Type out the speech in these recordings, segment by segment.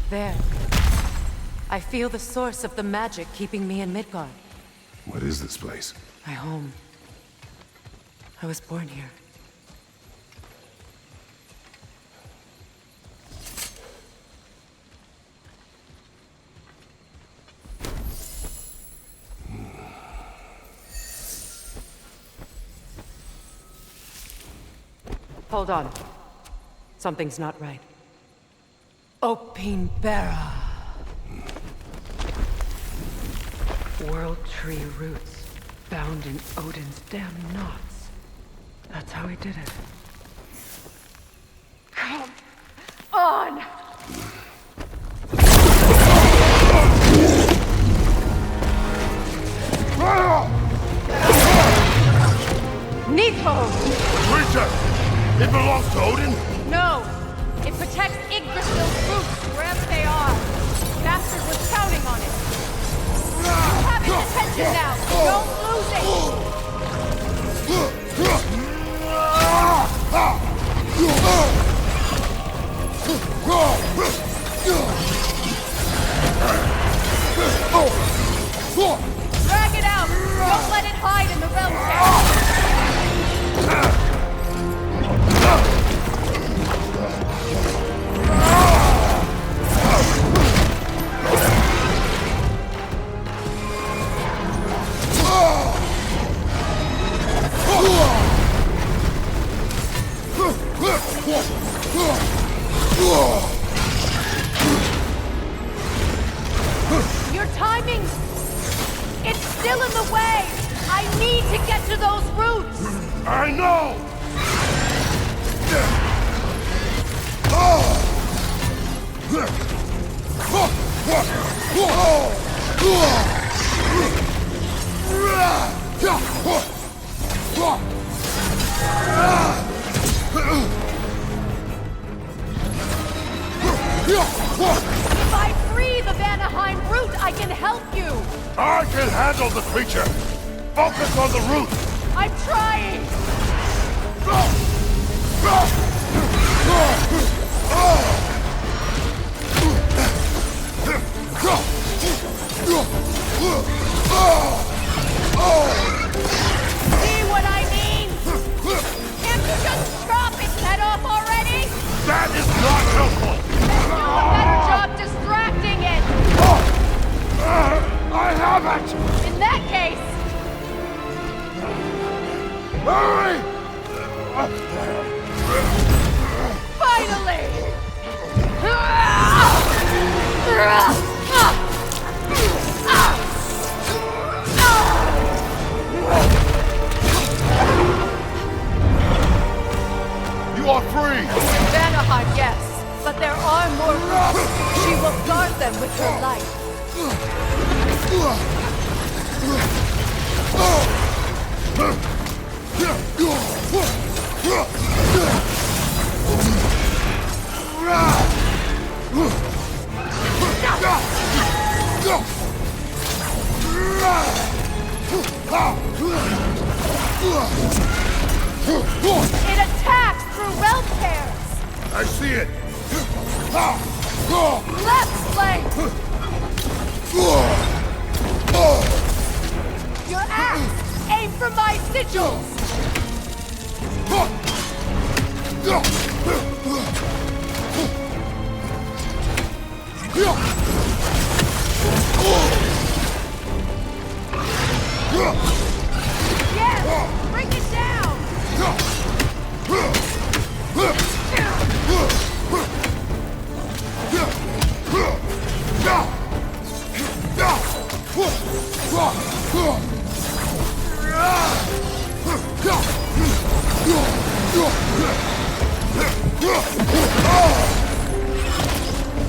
There. I feel the source of the magic keeping me in Midgard. What is this place? My home. I was born here. Hold on. Something's not right. Opinbera. World Tree roots, bound in Odin's damn knots. That's how he did it. Come on! Nico! Creature! It belongs to Odin? No! It protects Yggdrasil's roots wherever they are. Bastard was counting on it. You have his attention now! Don't lose it! Drag it out! Don't let it hide in the realm cavern! Your timing! It's still in the way! I need to get to those roots! I know! If I free the Vanaheim root, I can help you! I can handle the creature! Focus on the root! I'm trying! See what I mean? Can't you just chop its head off already? That is not helpful! Then do a better job distracting it! I have it! In that case... Hurry! Finally! You are free! Vanaheim, yes. But there are more roots. She will guard them with her life. It attacks through realm pairs. I see it! Left flank. Your axe. Aim for my sigils. Yes! Bring it down!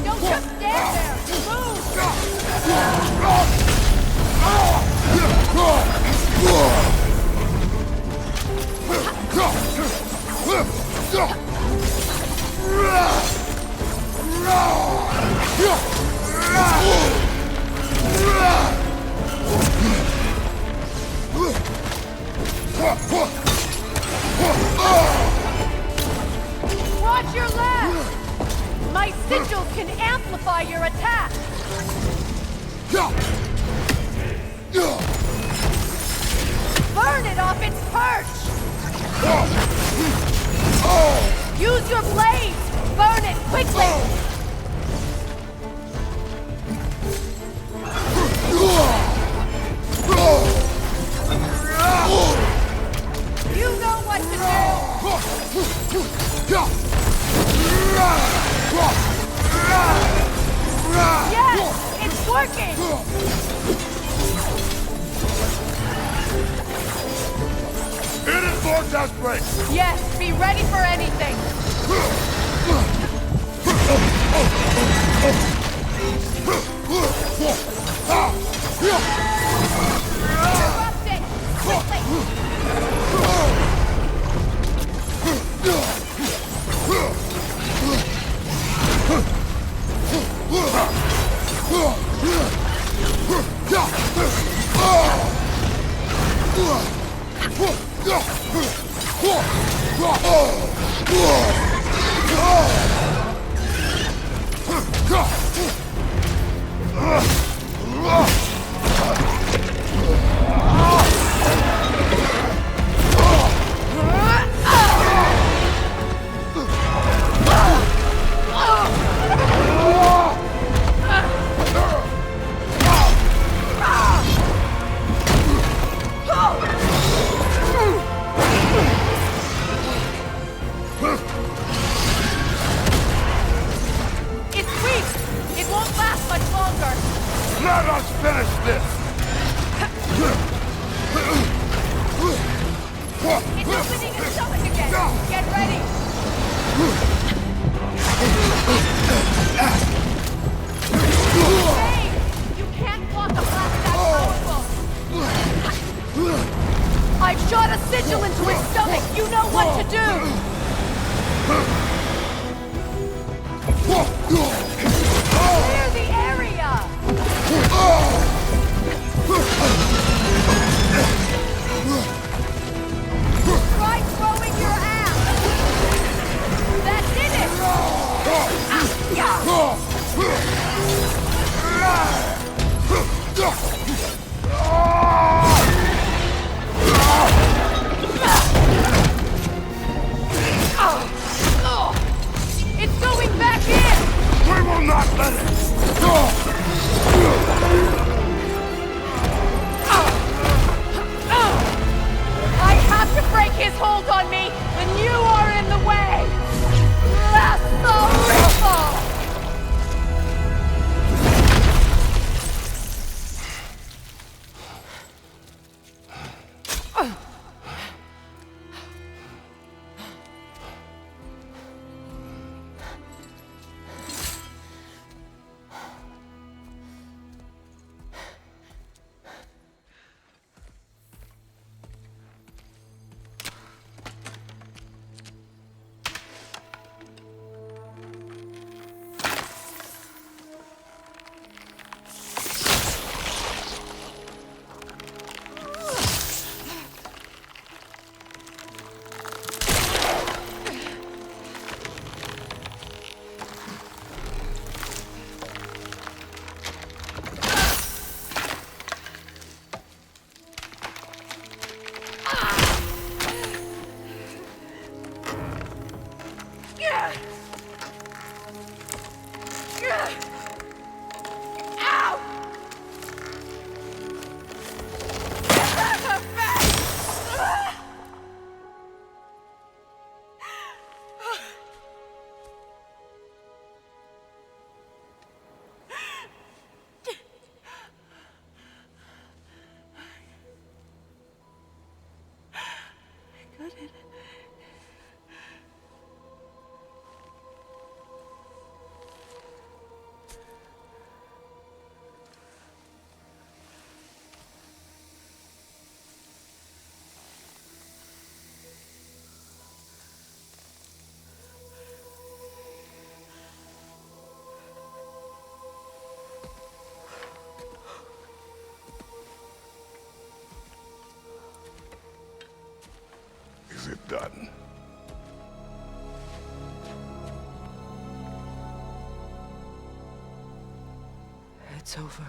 Don't just stand there! Move! Watch your left! My sigils can amplify your attack! Burn it off its perch! Use your blades! Burn it quickly! You know what to do! Yes! It's working! It is vortex break! Yes, be ready for anything! Interrupt it! Quickly! Let us finish this! It's opening its stomach again! Get ready! Hey! You can't block a blast that powerful! I've shot a sigil into its stomach! You know what to do! Clear the area! Try throwing your axe! That did it! It's going back in! We will not let it! I have to break his hold on me, and you are in the way! Lasso rifle! It's over.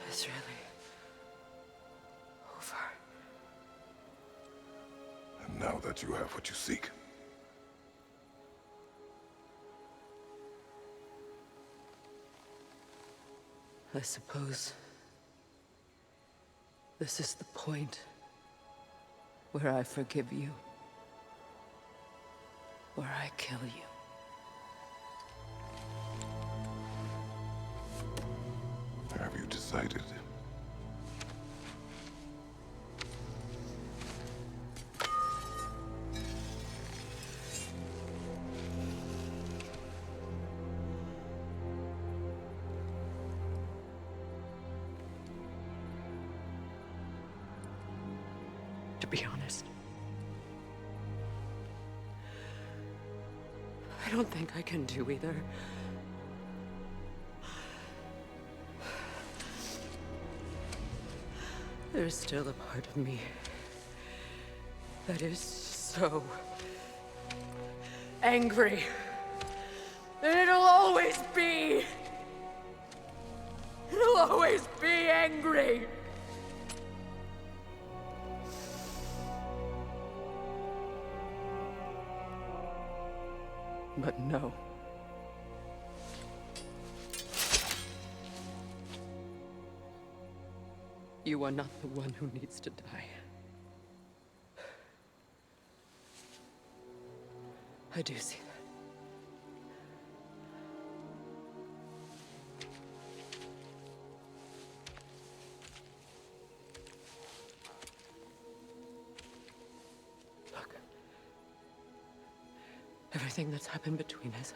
It's really over. And now that you have what you seek, I suppose this is the point where I forgive you, where I kill you. have you decided? To be honest, I don't think I can do either. There's still a part of me that is so angry. And it'll always be. It'll always be angry. But no. You are not the one who needs to die. I do see that. Look. Everything that's happened between us.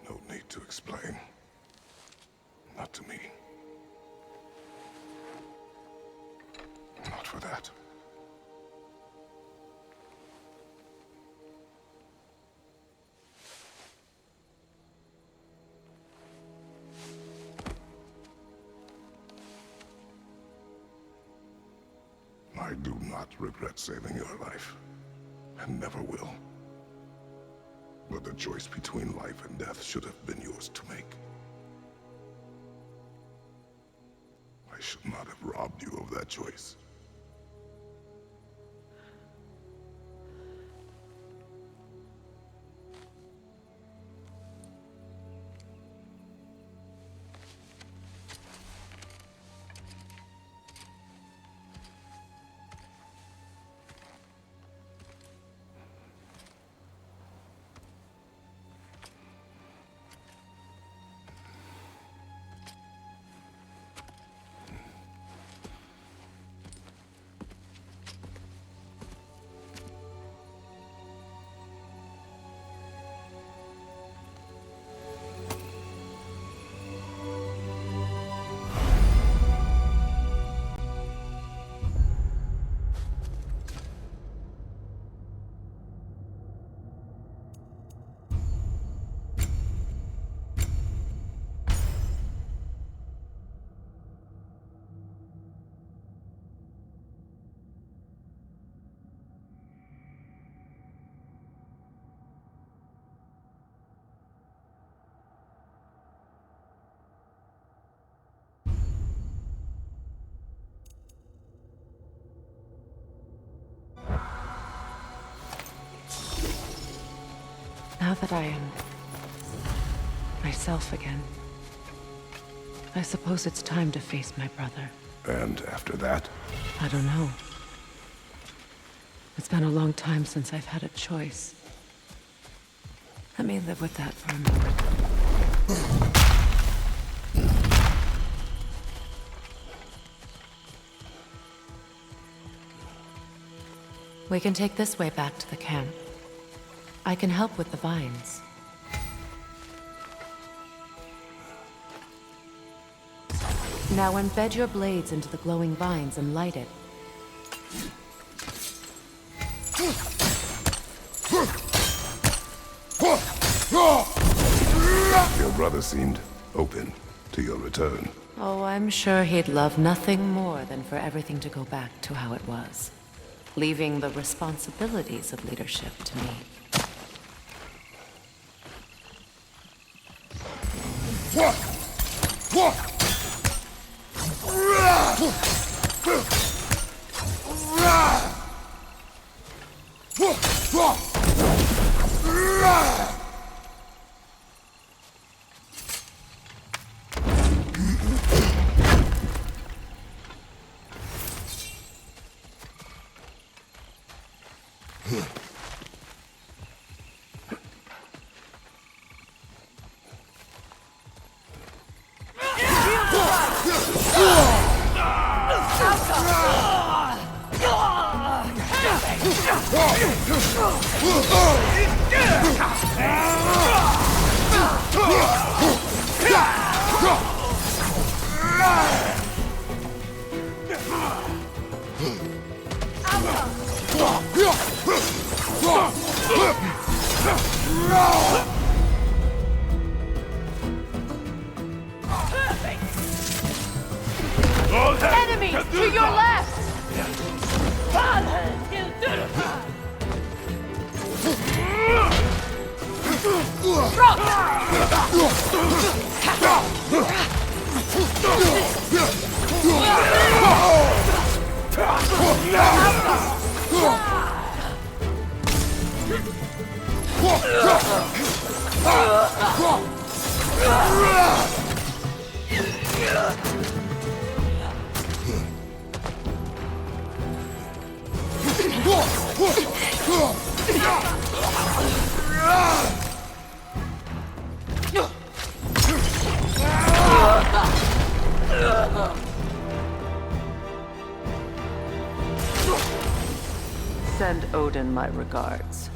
No need to explain. Not to me. Not for that. I do not regret saving your life, and never will. But the choice between life and death should have been yours to make. I should not have robbed you of that choice. Now that I am myself again, I suppose it's time to face my brother. And after that? I don't know. It's been a long time since I've had a choice. Let me live with that for a moment. We can take this way back to the camp. I can help with the vines. Now embed your blades into the glowing vines and light it. Your brother seemed open to your return. Oh, I'm sure he'd love nothing more than for everything to go back to how it was, leaving the responsibilities of leadership to me. Enemies to your left! Send Odin my regards.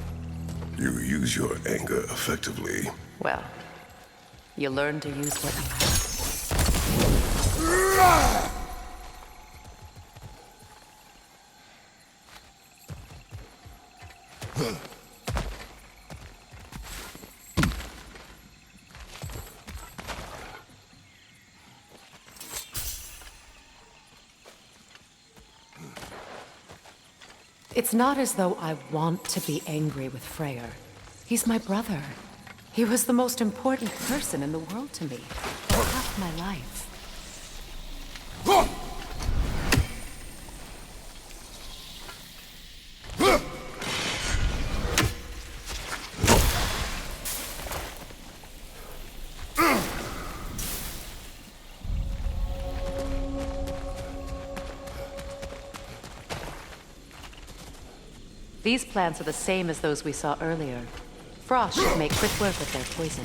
You use your anger effectively. Well, you learn to use what you have. It's not as though I want to be angry with Freyr. He's my brother. He was the most important person in the world to me. For half my life. These plants are the same as those we saw earlier. Frost should make quick work of their poison.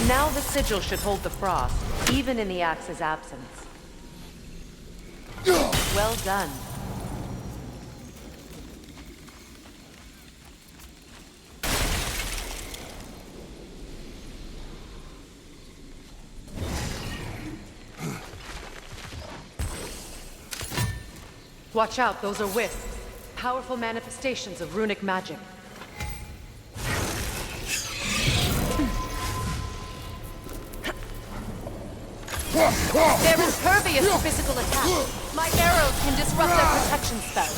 Now the sigil should hold the frost, even in the axe's absence. Well done. Watch out, those are wisps. Powerful manifestations of runic magic. They're impervious to physical attack. My arrows can disrupt their protection spell.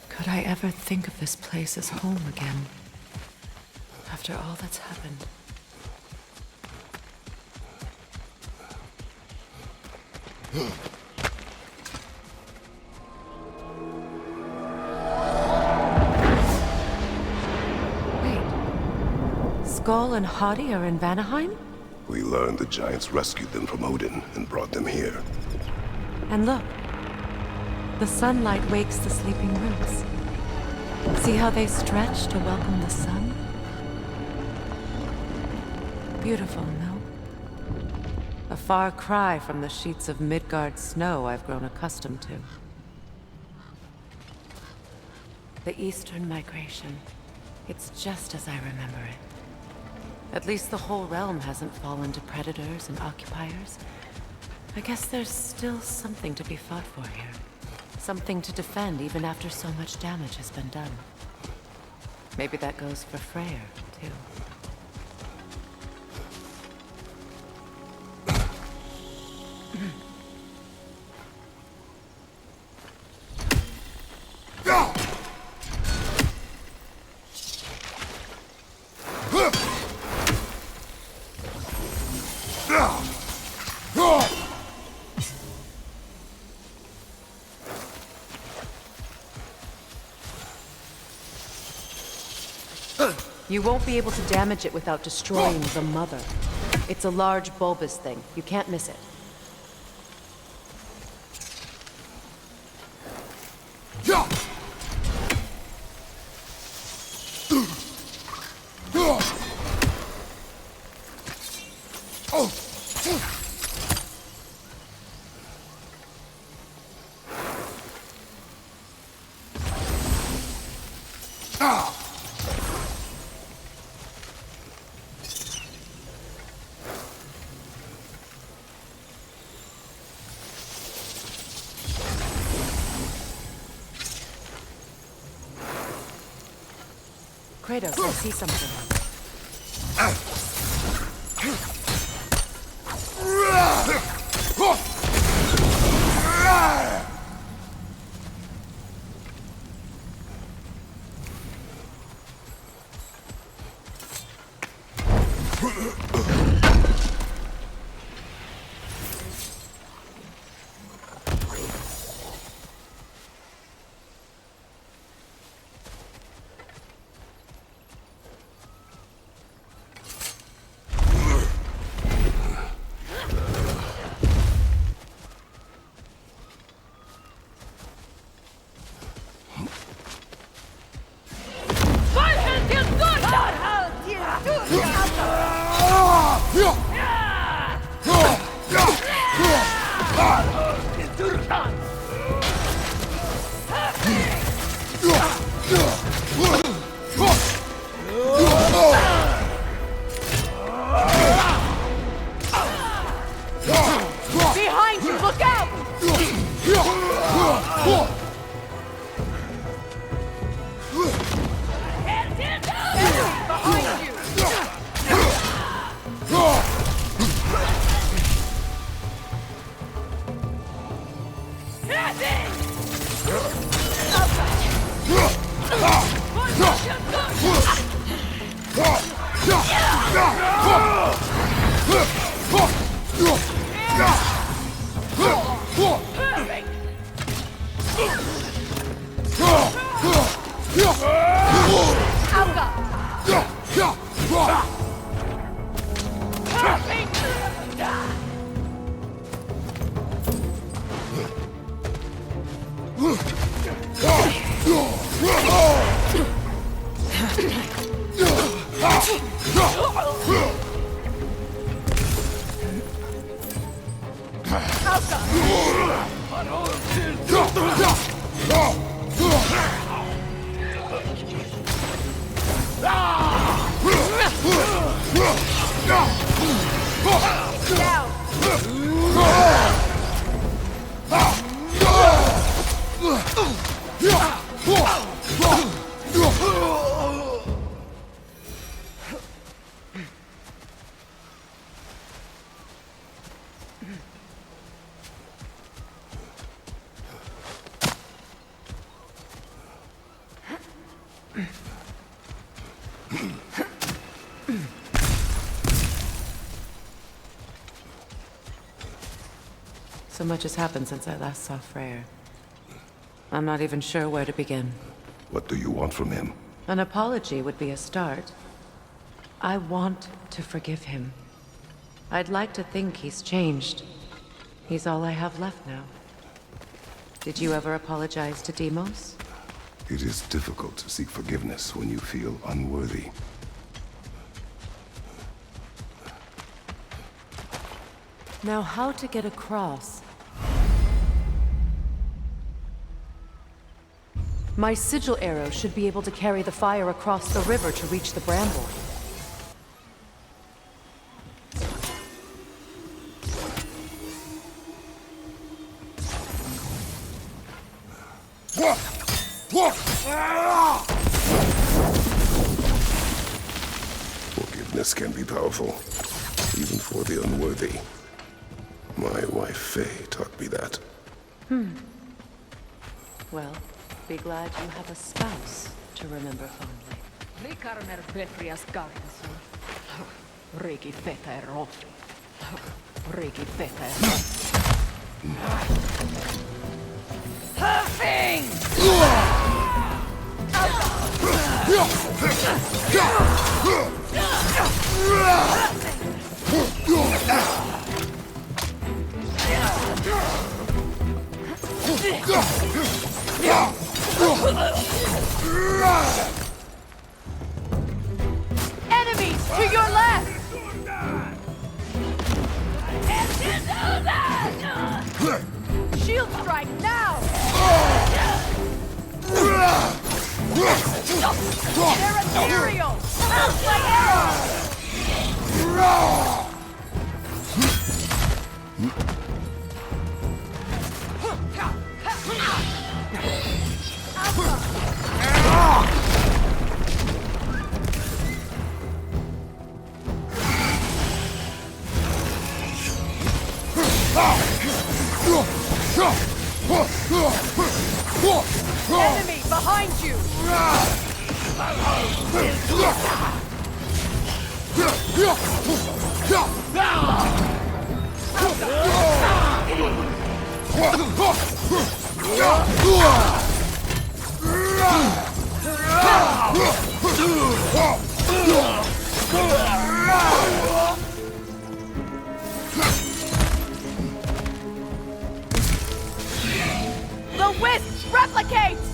Could I ever think of this place as home again? After all that's happened. Wait. Skull and Hadi are in Vanaheim? We learned the giants rescued them from Odin and brought them here. And look. The sunlight wakes the sleeping roots. See how they stretch to welcome the sun? Beautiful, no? A far cry from the sheets of Midgard snow I've grown accustomed to. The Eastern Migration. It's just as I remember it. At least the whole realm hasn't fallen to predators and occupiers. I guess there's still something to be fought for here. Something to defend even after so much damage has been done. Maybe that goes for Freyr, too. You won't be able to damage it without destroying the mother. It's a large bulbous thing. You can't miss it. Kratos, I see something. Behind you, look out! Behind you! So much has happened since I last saw Freyr. I'm not even sure where to begin. What do you want from him? An apology would be a start. I want to forgive him. I'd like to think he's changed. He's all I have left now. Did you ever apologize to Deimos? It is difficult to seek forgiveness when you feel unworthy. Now, how to get across? My sigil arrow should be able to carry the fire across the river to reach the bramble. Forgiveness can be powerful, even for the unworthy. My wife Faye taught me that. Well, be glad you have a spouse to remember fondly. Rikarmer Petrias Gardenson. Riki Feter Rofi. Riki Feter. Huffing! Enemies to your left! Shield strike now! They're ethereal! Bounce like arrows! Enemy behind you! The wisp replicates!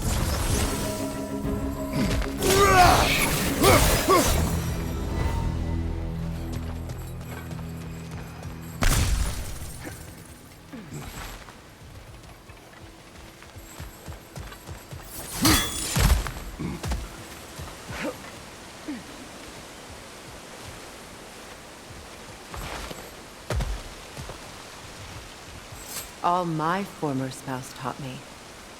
All my former spouse taught me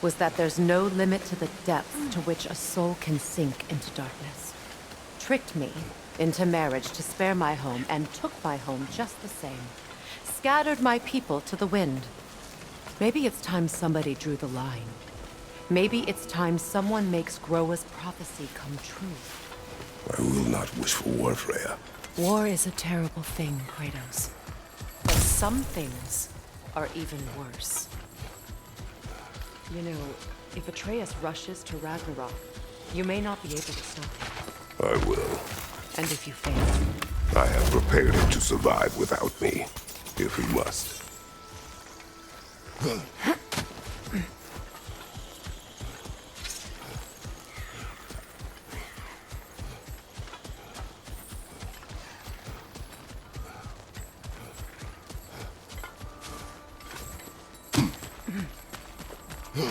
was that there's no limit to the depth to which a soul can sink into darkness. Tricked me into marriage to spare my home and took my home just the same. Scattered my people to the wind. Maybe it's time somebody drew the line. Maybe it's time someone makes Groa's prophecy come true. I will not wish for war, Freya. War is a terrible thing, Kratos. But some things are even worse. You know, if Atreus rushes to Ragnarok, you may not be able to stop him. I will. And if you fail, I have prepared him to survive without me, if he must. So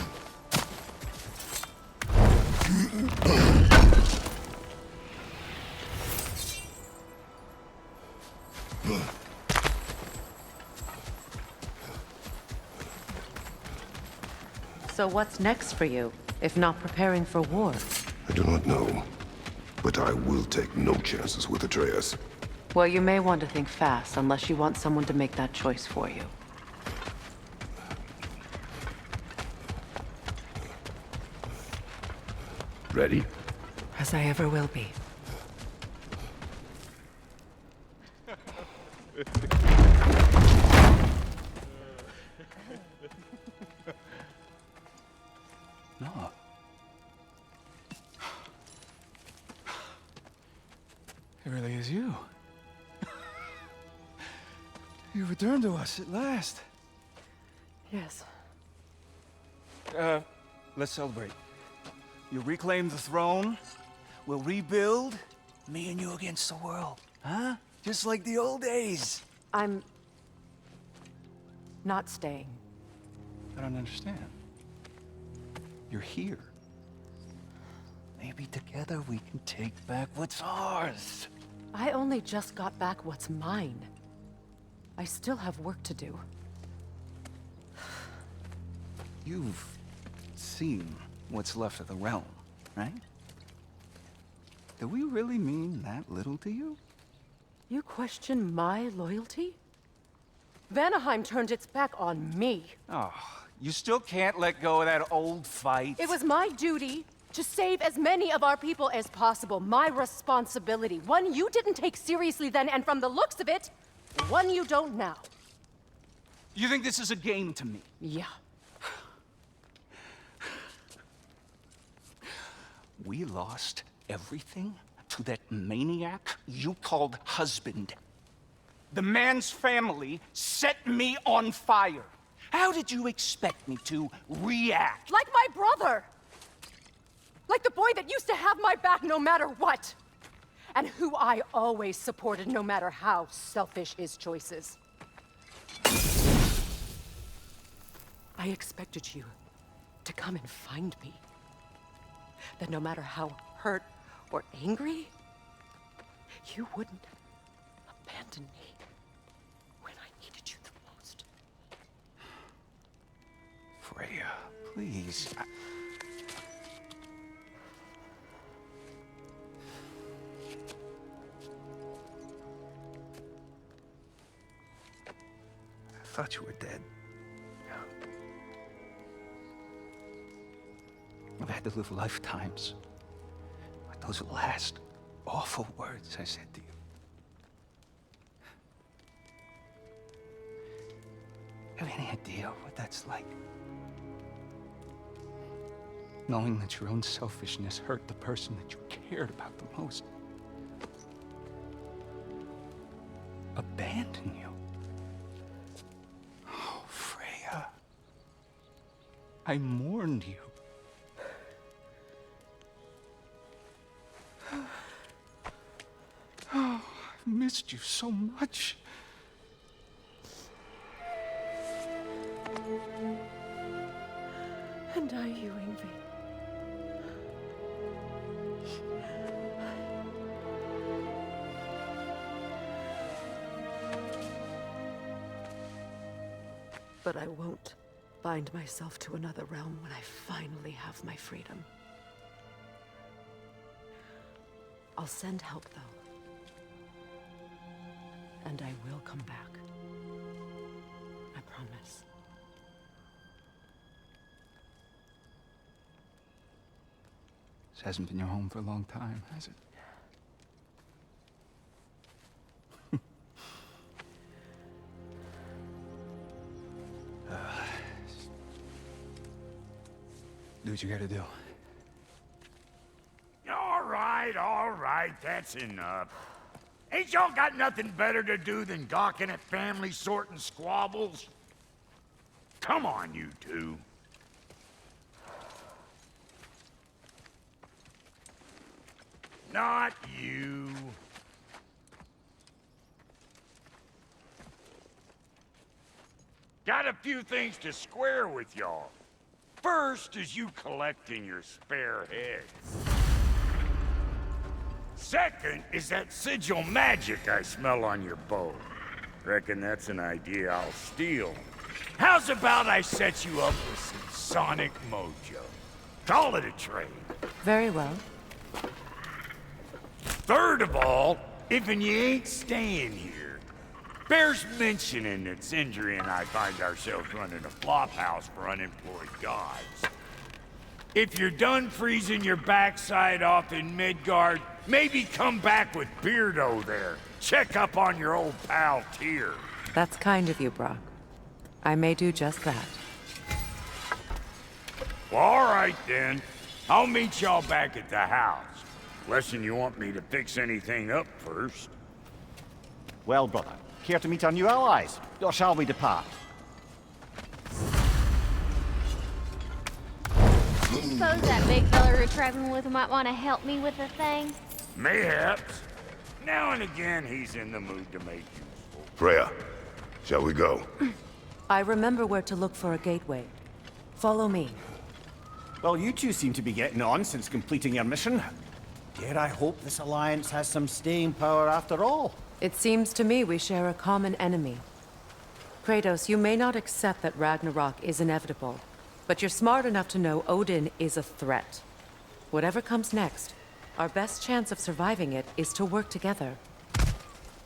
what's next for you, if not preparing for war? I do not know, but I will take no chances with Atreus. Well, you may want to think fast, unless you want someone to make that choice for you. Ready? As I ever will be. No. It really is you. You returned to us at last. Yes. Let's celebrate. You reclaim the throne, we'll rebuild, me and you against the world. Huh? Just like the old days. I'm... not staying. I don't understand. You're here. Maybe together we can take back what's ours. I only just got back what's mine. I still have work to do. You've seen what's left of the realm, right? Do we really mean that little to you? You question my loyalty? Vanaheim turned its back on me. Oh, you still can't let go of that old fight? It was my duty to save as many of our people as possible. My responsibility. One you didn't take seriously then, and from the looks of it, one you don't now. You think this is a game to me? Yeah. We lost everything to that maniac you called husband. The man's family set me on fire. How did you expect me to react? Like my brother! Like the boy that used to have my back no matter what! And who I always supported no matter how selfish his choices. I expected you to come and find me. That no matter how hurt or angry, you wouldn't abandon me when I needed you the most. Freya, please. I thought you were dead. I've had to live lifetimes with those last awful words I said to you. Have any idea what that's like? Knowing that your own selfishness hurt the person that you cared about the most. Abandon you. Oh, Freya. I mourned you. Oh, I've missed you so much. And I you, Ingvi. But I won't bind myself to another realm when I finally have my freedom. I'll send help, though. And I will come back. I promise. This hasn't been your home for a long time, has it? Do what you gotta do. All right, that's enough. Ain't y'all got nothing better to do than gawking at family sorting squabbles? Come on, you two. Not you. Got a few things to square with y'all. First is you collecting your spare heads. Second is that sigil magic I smell on your bow. Reckon that's an idea I'll steal. How's about I set you up with some sonic mojo? Call it a trade. Very well. Third of all, if you ain't staying here, bears mentioning that Sindri and I find ourselves running a flop house for unemployed gods. If you're done freezing your backside off in Midgard, maybe come back with Beardo there. Check up on your old pal Tyr. That's kind of you, Brock. I may do just that. Well, all right then. I'll meet y'all back at the house. Less'n you want me to fix anything up first. Well, brother, care to meet our new allies? Or shall we depart? Suppose that big fella we're traveling with might want to help me with a thing? Mayhaps. Now and again, he's in the mood to make useful. Freya, shall we go? I remember where to look for a gateway. Follow me. Well, you two seem to be getting on since completing your mission. Dare I hope this alliance has some staying power after all? It seems to me we share a common enemy. Kratos, you may not accept that Ragnarok is inevitable, but you're smart enough to know Odin is a threat. Whatever comes next, our best chance of surviving it is to work together.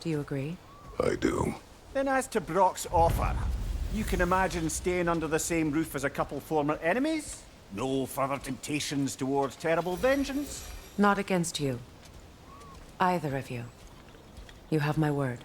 Do you agree? I do. Then as to Brock's offer, you can imagine staying under the same roof as a couple former enemies? No further temptations towards terrible vengeance? Not against you. Either of you. You have my word.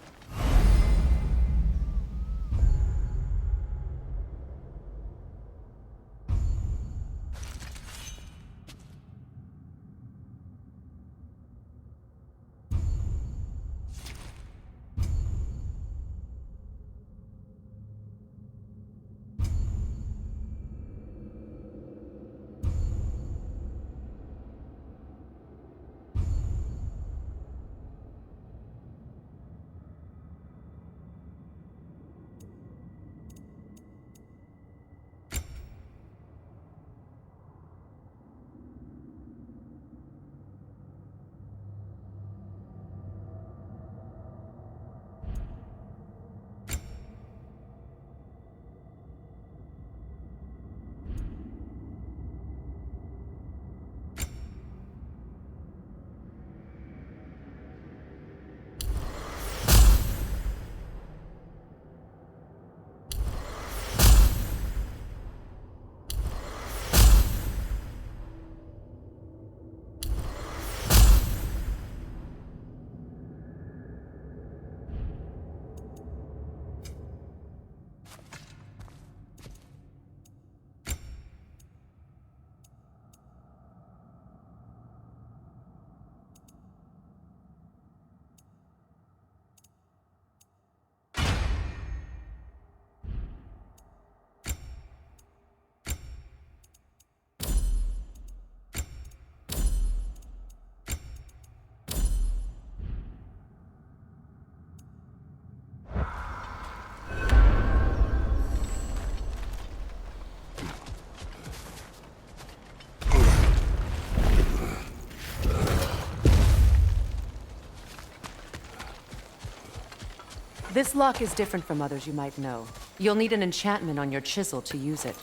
This lock is different from others you might know. You'll need an enchantment on your chisel to use it.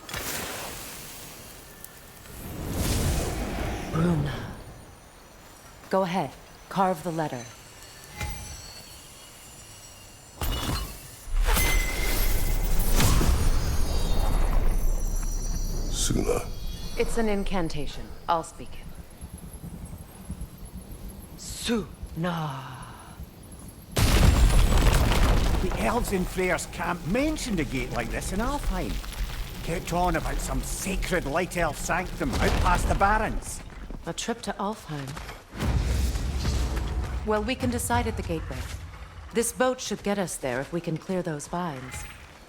Rune. Go ahead. Carve the letter. Suna. It's an incantation. I'll speak it. Suna. The elves in Freyr's camp mentioned a gate like this in Alfheim. Kept on about some sacred light elf sanctum out past the barrens. A trip to Alfheim. Well, we can decide at the gateway. This boat should get us there if we can clear those vines.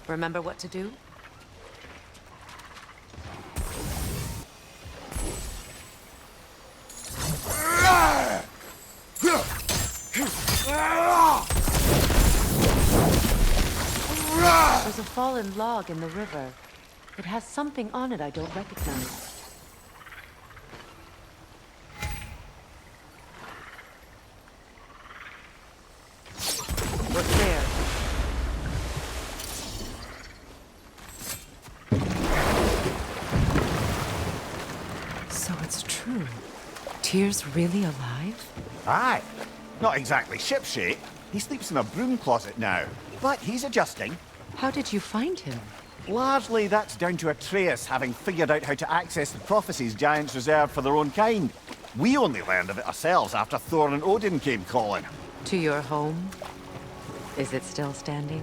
Remember what to do? There's a fallen log in the river. It has something on it I don't recognize. What's there? So it's true. Tyr's really alive? Aye. Not exactly shipshape. He sleeps in a broom closet now. But he's adjusting. How did you find him? Largely, that's down to Atreus having figured out how to access the prophecies giants reserved for their own kind. We only learned of it ourselves after Thor and Odin came calling. To your home? Is it still standing?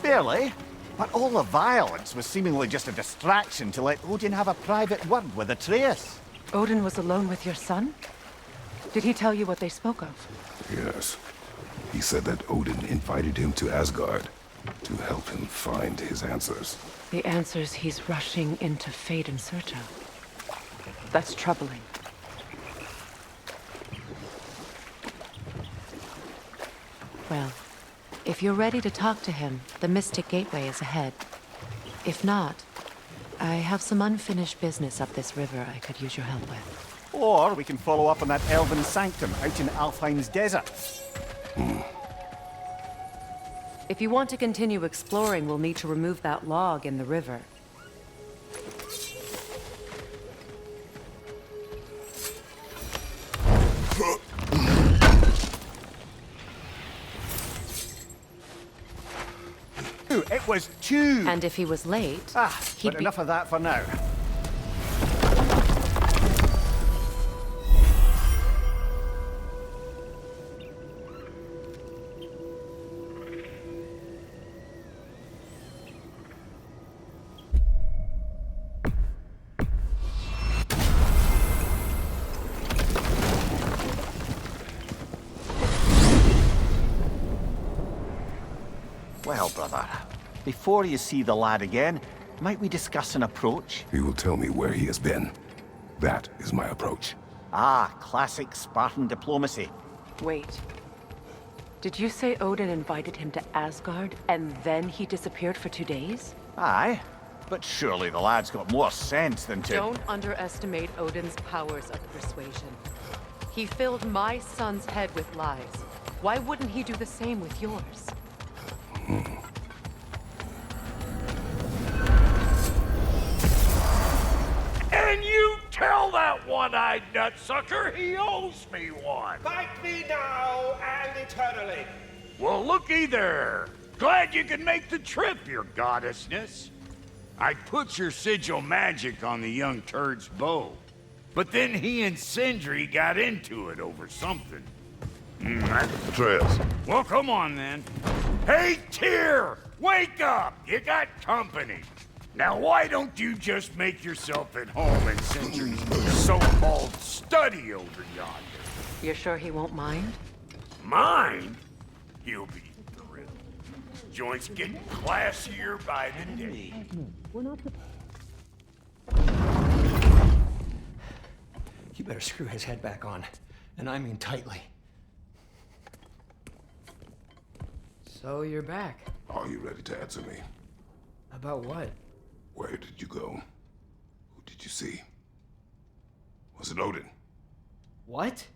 Barely. But all the violence was seemingly just a distraction to let Odin have a private word with Atreus. Odin was alone with your son? Did he tell you what they spoke of? Yes. He said that Odin invited him to Asgard to help him find his answers. The answers he's rushing into fate in search of. That's troubling. Well, if you're ready to talk to him, the Mystic Gateway is ahead. If not, I have some unfinished business up this river I could use your help with. Or we can follow up on that elven sanctum out in Alfheim's desert. If you want to continue exploring, we'll need to remove that log in the river. Ooh, it was 2. And if he was late, he'd but be... enough of that for now. Well, brother, before you see the lad again, might we discuss an approach? He will tell me where he has been. That is my approach. Ah, classic Spartan diplomacy. Wait. Did you say Odin invited him to Asgard, and then he disappeared for 2 days? Aye, but surely the lad's got more sense than to... Don't underestimate Odin's powers of persuasion. He filled my son's head with lies. Why wouldn't he do the same with yours? And you tell that one-eyed nutsucker he owes me one. Fight me now and eternally. Well, looky there. Glad you can make the trip, your goddessness. I put your sigil magic on the young turd's bow. But then he and Sindri got into it over something. Atreus. Well, come on then. Hey, Tyr! Wake up! You got company. Now, why don't you just make yourself at home in Sindri's so-called study over yonder? You're sure he won't mind? Mine? He'll be thrilled. Joint's getting classier by the day. You better screw his head back on, and I mean tightly. So you're back. Are you ready to answer me? About what? Where did you go? Who did you see? Was it Odin? What?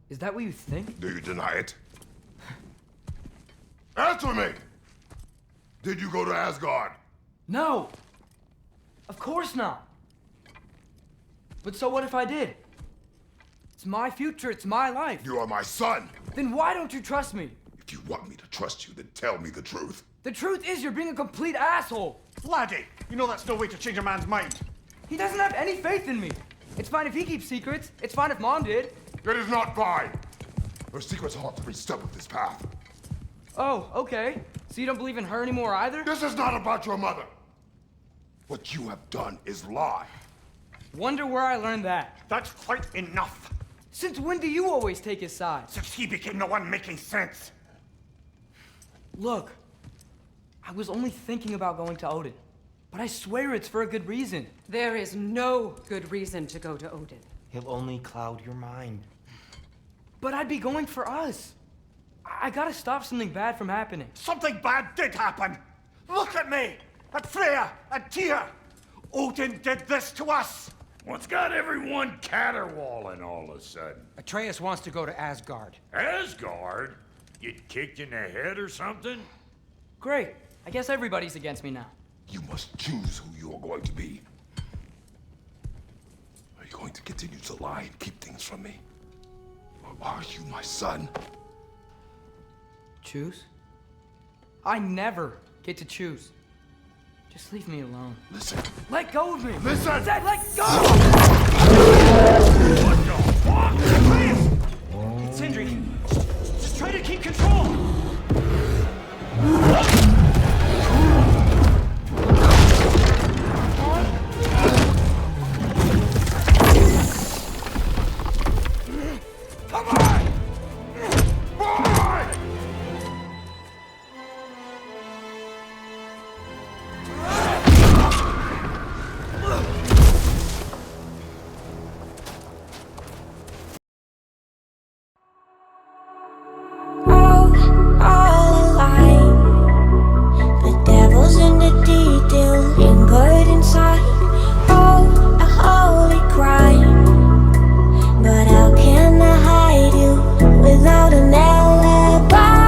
Is that what you think? Do you deny it? Answer me! Did you go to Asgard? No! Of course not! But so what if I did? It's my future, it's my life. You are my son! Then why don't you trust me? If you want me to trust you, then tell me the truth. The truth is you're being a complete asshole! Laddie, you know that's no way to change a man's mind. He doesn't have any faith in me. It's fine if he keeps secrets. It's fine if Mom did. It is not fine! Her secrets haunt every step of this path. Oh, okay. So you don't believe in her anymore either? This is not about your mother! What you have done is lie. Wonder where I learned that. That's quite enough. Since when do you always take his side? Since he became the one making sense. Look, I was only thinking about going to Odin, but I swear it's for a good reason. There is no good reason to go to Odin. He'll only cloud your mind. But I'd be going for us. I gotta stop something bad from happening. Something bad did happen. Look at me, at Freya, at Tyr. Odin did this to us! What's got everyone caterwauling all of a sudden? Atreus wants to go to Asgard. Asgard? Get kicked in the head or something? Great. I guess everybody's against me now. You must choose who you are going to be. Are you going to continue to lie and keep things from me? Or are you my son? Choose? I never get to choose. Just leave me alone. Listen. Let go of me! Listen! I said let go! What the fuck? Please! It's Sindri. Just try to keep control! Come on! Boy! All alive. The devil's in the detail, lingered inside. Oh, a holy crime. But how can I hide you without an alibi?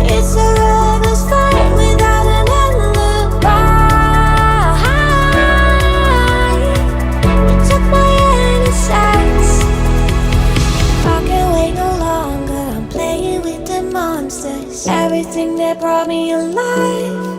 It's a lover's fight without an alibi. You took my innocence. I can't wait no longer. I'm playing with the monsters. Everything that brought me alive.